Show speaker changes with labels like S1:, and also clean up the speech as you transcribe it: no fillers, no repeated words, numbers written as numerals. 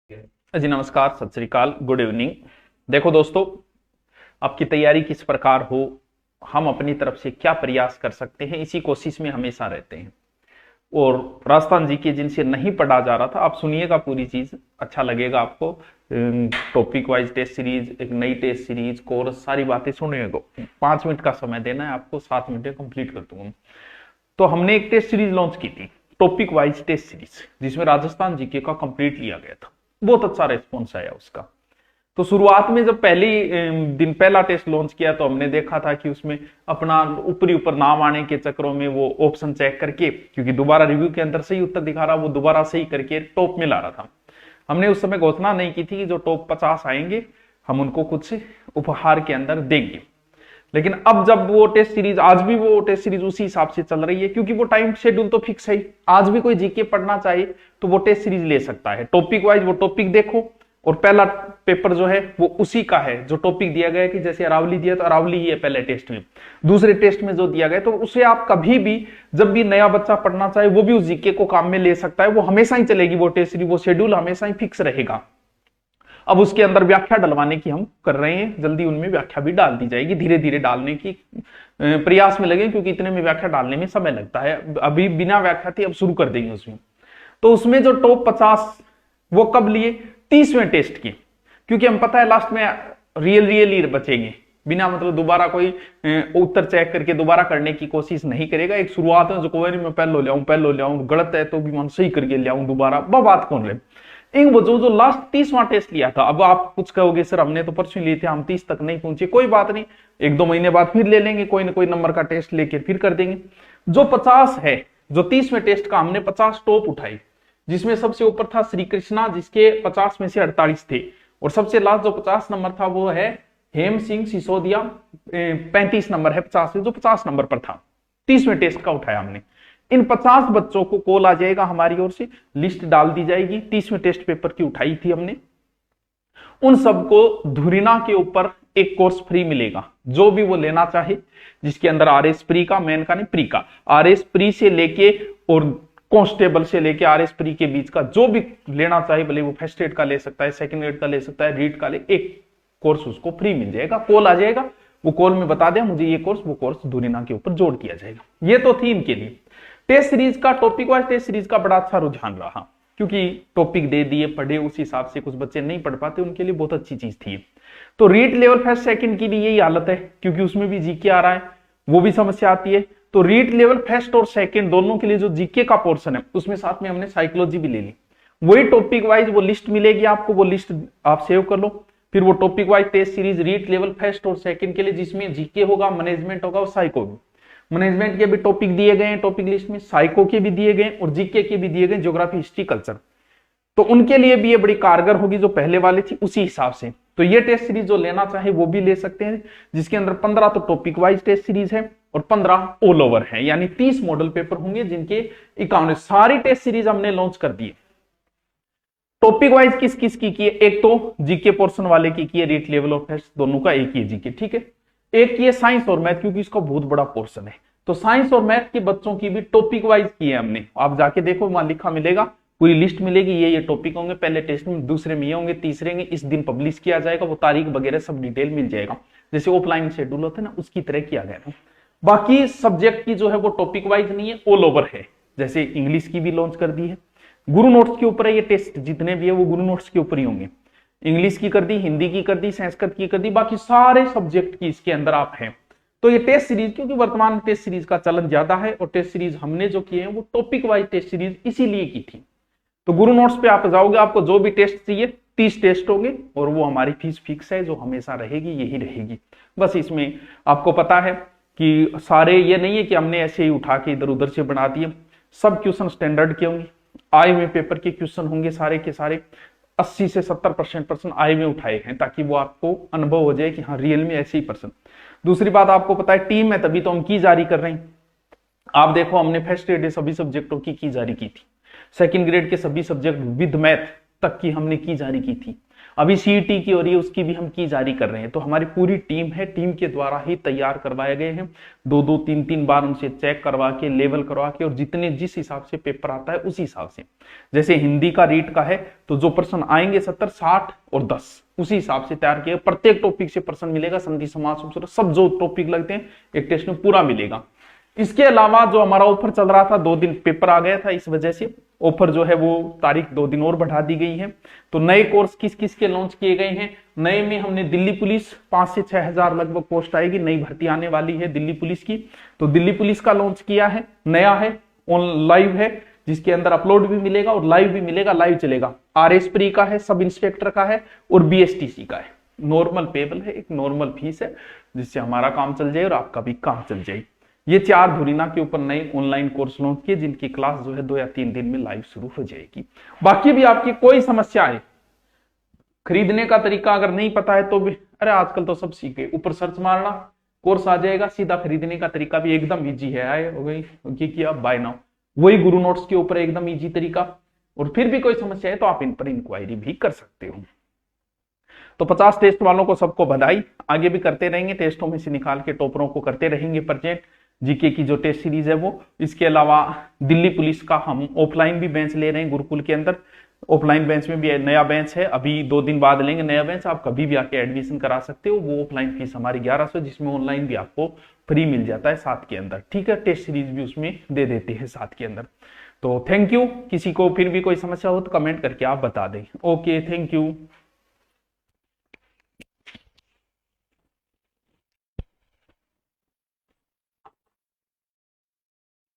S1: जी नमस्कार, सत श्री अकाल, गुड इवनिंग। देखो दोस्तों, आपकी तैयारी किस प्रकार हो, हम अपनी तरफ से क्या प्रयास कर सकते हैं, इसी कोशिश में हमेशा रहते हैं। और राजस्थान जी के जिनसे नहीं पढ़ा जा रहा था, आप सुनिएगा पूरी चीज, अच्छा लगेगा आपको। टॉपिक वाइज टेस्ट सीरीज, एक नई टेस्ट सीरीज, कोर्स, सारी बातें सुनिएगा। 5 मिनट का समय देना है आपको, 7 मिनट में कंप्लीट कर दूंगा। तो हमने एक टेस्ट सीरीज लॉन्च की थी, टॉपिक वाइज टेस्ट सीरीज, जिसमें राजस्थान जीके का कंप्लीट लिया गया था। बहुत अच्छा रेस्पॉन्स आया उसका। तो शुरुआत में जब पहला टेस्ट लॉन्च किया तो हमने देखा था कि उसमें अपना ऊपरी ऊपर नाम आने के चक्करों में वो ऑप्शन चेक करके, क्योंकि दोबारा रिव्यू के अंदर सही उत्तर दिखा रहा, वो दोबारा सही करके टॉप में ला रहा था। हमने उस समय घोषणा नहीं की थी कि जो टॉप 50 आएंगे हम उनको कुछ उपहार के अंदर देंगे। लेकिन अब जब वो टेस्ट सीरीज, आज भी वो टेस्ट सीरीज उसी हिसाब से चल रही है, क्योंकि वो टाइम शेड्यूल तो फिक्स है। आज भी कोई जीके पढ़ना चाहे तो वो टेस्ट सीरीज ले सकता है। टॉपिक वाइज वो टॉपिक देखो, और पहला पेपर जो है वो उसी का है जो टॉपिक दिया गया है, कि जैसे अरावली दिया तो अरावली ही है पहले टेस्ट में, दूसरे टेस्ट में जो दिया गया तो उसे आप कभी भी, जब भी नया बच्चा पढ़ना चाहे वो भी उस जीके को काम में ले सकता है। वो हमेशा ही चलेगी वो टेस्ट सीरीज, वो शेड्यूल हमेशा ही फिक्स रहेगा। अब उसके अंदर व्याख्या डलवाने की हम कर रहे हैं, जल्दी उनमें व्याख्या भी डाल दी जाएगी, धीरे धीरे डालने की प्रयास में लगे, क्योंकि इतने में व्याख्या डालने में समय लगता है। अभी बिना व्याख्या थी, अब शुरू कर देंगे उसमें। तो उसमें जो टॉप 50 वो कब लिए, 30वें टेस्ट की, क्योंकि हम पता है लास्ट में रियल ही बचेंगे, बिना मतलब दोबारा कोई उत्तर चेक करके दोबारा करने की कोशिश नहीं करेगा। एक शुरुआत में जो कोई नहीं, मैं पहले ले आऊं, गलत है तो भी मन सही करके ले आऊं दोबारा, बात कौन रहे। इन वो जो लास्ट 30वां टेस्ट लिया था, अब आप कुछ कहोगे सर हमने तो परसों लिए थे, हम 30 तक नहीं पहुंचे, कोई बात नहीं, 1-2 महीने बाद फिर ले लेंगे, कोई ना कोई नंबर का टेस्ट लेके फिर कर देंगे। जो 50 है, जो 30वें टेस्ट का हमने 50 टॉप उठाई, जिसमें सबसे ऊपर था श्री कृष्णा, जिसके 50 में से 48 थे, और सबसे लास्ट जो 50 नंबर था वो है हेम सिंह सिसोदिया, 35 नंबर है 50 से, जो 50 नंबर पर था। 30वें टेस्ट का उठाया हमने। इन 50 बच्चों को कॉल आ जाएगा हमारी ओर से, लिस्ट डाल दी जाएगी, 30वें टेस्ट पेपर की उठाई थी हमने। उन सबको धुरीना के ऊपर एक कोर्स फ्री मिलेगा, जो भी वो लेना चाहे, जिसके अंदर आरएस प्री का, मेन का नहीं, प्री का, आरएस प्री से लेके और कांस्टेबल से लेके आरएस प्री के बीच का जो भी लेना चाहे, भले वो फर्स्ट एड का ले सकता है, सेकंड एड का ले सकता है, रीड का ले, एक कोर्स उसको फ्री मिल जाएगा। कॉल आ जाएगा, वो कॉल में बता दे मुझे ये कोर्स, वो कोर्स धुरीना के ऊपर जोड़ दिया जाएगा। ये तो थी इनके लिए। टेस्ट सीरीज का, टॉपिक वाइज टेस्ट सीरीज का बड़ा अच्छा रुझान रहा, क्योंकि टॉपिक दे दिए, पढ़े, उस हिसाब से कुछ बच्चे नहीं पढ़ पाते, उनके लिए बहुत अच्छी चीज थी। तो रीड लेवल फर्स्ट सेकंड की भी यही हालत है, क्योंकि उसमें भी जीके आ रहा है, वो भी समस्या आती है। तो रीड लेवल फर्स्ट और सेकंड दोनों के लिए जो जीके का पोर्शन है, उसमें साथ में हमने साइकोलॉजी भी ले ली। वही टॉपिक वाइज वो लिस्ट मिलेगी आपको, वो लिस्ट आप सेव कर लो। फिर वो topic wise test series read level first और सेकंड के लिए, जिसमें जीके होगा, मैनेजमेंट होगा और साइको भी। मैनेजमेंट के भी टॉपिक दिए गए हैं टॉपिक लिस्ट में, साइको के भी दिए गए और जीके के भी दिए गए, ज्योग्राफी, हिस्ट्री, कल्चर। तो उनके लिए भी ये बड़ी कारगर होगी, जो पहले वाली थी उसी हिसाब से। तो ये टेस्ट सीरीज जो लेना चाहे वो भी ले सकते हैं, जिसके अंदर 15 तो टॉपिक वाइज टेस्ट सीरीज है और 15 ऑल ओवर है, यानी 30 मॉडल पेपर होंगे, जिनके 51 सारी टेस्ट सीरीज हमने लॉन्च कर दी। टॉपिक वाइज किस किस की है, एक तो जीके पोर्शन वाले की है, रीड लेवल और टेस्ट दोनों का एक ही है जीके, ठीक है। एक की है साइंस और मैथ, क्योंकि इसका बहुत बड़ा पोर्शन है। तो साइंस और मैथ के बच्चों की भी टॉपिक वाइज की है हमने, आप जाके देखो, वहां लिखा मिलेगा, पूरी लिस्ट मिलेगी, ये टॉपिक होंगे, पहले टेस्ट में, दूसरे में ये होंगे, तीसरे में इस दिन पब्लिश किया जाएगा, वो तारीख वगैरह सब डिटेल मिल जाएगा, जैसे ऑफलाइन शेड्यूल होता है ना, उसकी तरह किया गया था। बाकी सब्जेक्ट की जो है वो टॉपिक वाइज नहीं है, ऑल ओवर है। जैसे इंग्लिश की भी लॉन्च कर दी है, गुरु नोट्स के ऊपर है, ये टेस्ट जितने भी है वो गुरु नोट्स के ऊपर ही होंगे। इंग्लिश की कर दी, हिंदी की कर दी, संस्कृत की कर दी, बाकी सारे सब्जेक्ट की इसके अंदर आप हैं। तो ये टेस्ट सीरीज, क्योंकि वर्तमान टेस्ट सीरीज का चलन ज्यादा है, और टेस्ट सीरीज हमने जो किए हैं वो टॉपिक वाइज टेस्ट सीरीज इसीलिए की थी। तो गुरु नोट्स पे आप जाओगे, आपको जो भी टेस्ट चाहिए, 30 टेस्ट होंगे, और वो हमारी फीस फिक्स है, जो हमेशा रहेगी, यही रहेगी। बस इसमें आपको पता है कि सारे, ये नहीं है कि हमने ऐसे ही उठा के इधर उधर से बना दिए, सब क्वेश्चन स्टैंडर्ड के होंगे, आए हुए पेपर के क्वेश्चन होंगे, सारे के सारे 80 से 70% आए हुए उठाए हैं, ताकि वो आपको अनुभव हो जाए कि हाँ रियल में ऐसे ही पर्सन। दूसरी बात आपको पता है, टीम है तभी तो हम की जारी कर रहे हैं। आप देखो, हमने फर्स्ट ग्रेड सभी सब्जेक्टों की जारी की थी, सेकंड ग्रेड के सभी सब्जेक्ट विद मैथ तक की हमने की जारी की थी। अभी सीईटी की हो रही है, उसकी भी हम की जारी कर रहे हैं। तो हमारी पूरी टीम है, टीम के द्वारा ही तैयार करवाए गए हैं। 2-2 3-3 बार उनसे चेक करवा के, लेवल करवा के, और जितने जिस हिसाब से पेपर आता है उसी हिसाब से, जैसे हिंदी का रीट का है तो जो प्रश्न आएंगे 70, 60 और 10 उसी हिसाब से तैयार किया। प्रत्येक टॉपिक से प्रश्न मिलेगा, संधि समास उपसर्ग सब जो टॉपिक लगते हैं एक टेस्ट में पूरा मिलेगा। इसके अलावा जो हमारा ऑफर चल रहा था, 2 दिन पेपर आ गया था, इस वजह से ऑफर जो है वो तारीख 2 दिन और बढ़ा दी गई है। तो नए कोर्स किस किस के लॉन्च किए गए हैं? नए में हमने दिल्ली पुलिस 5 से 6 हजार लगभग पोस्ट आएगी, नई भर्ती आने वाली है दिल्ली पुलिस की। तो दिल्ली पुलिस का लॉन्च किया है, नया है, ऑन लाइव है, जिसके अंदर अपलोड भी मिलेगा और लाइव भी मिलेगा, लाइव चलेगा। आरएस प्री का है, सब इंस्पेक्टर का है और बीएसटीसी का है। नॉर्मल पेबल है, एक नॉर्मल फीस है, जिससे हमारा काम चल जाए और आपका भी काम चल जाए। ये 4 धुरीना के ऊपर नए ऑनलाइन कोर्स लॉन्च किए, जिनकी क्लास जो है 2 या 3 दिन में लाइव शुरू हो जाएगी। बाकी भी आपकी कोई समस्या है, खरीदने का तरीका अगर नहीं पता है तो भी, अरे आजकल तो सब सीखे, ऊपर सर्च मारना कोर्स आ जाएगा, सीधा खरीदने का तरीका भी एकदम इजी है। आए हो गई किया बाय नाउ, वही गुरु नोट्स के ऊपर एकदम इजी तरीका। और फिर भी कोई समस्या है तो आप इन पर इंक्वायरी भी कर सकते हो। तो 50 टेस्ट वालों को सबको बधाई, आगे भी करते रहेंगे, टेस्टों में से निकाल के टॉपरों को करते रहेंगे प्रेजेंट। जीके की जो टेस्ट सीरीज है वो, इसके अलावा दिल्ली पुलिस का हम ऑफलाइन भी बेंच ले रहे हैं गुरुकुल के अंदर। ऑफलाइन बेंच में भी नया बेंच है, अभी 2 दिन बाद लेंगे नया बेंच, आप कभी भी आके एडमिशन करा सकते हो। वो ऑफलाइन फीस हमारी 1100, जिसमें ऑनलाइन भी आपको फ्री मिल जाता है साथ के अंदर, ठीक है। टेस्ट सीरीज भी उसमें दे देते हैं साथ के अंदर। तो थैंक यू। किसी को फिर भी कोई समस्या हो तो कमेंट करके आप बता दें। Okay, thank you.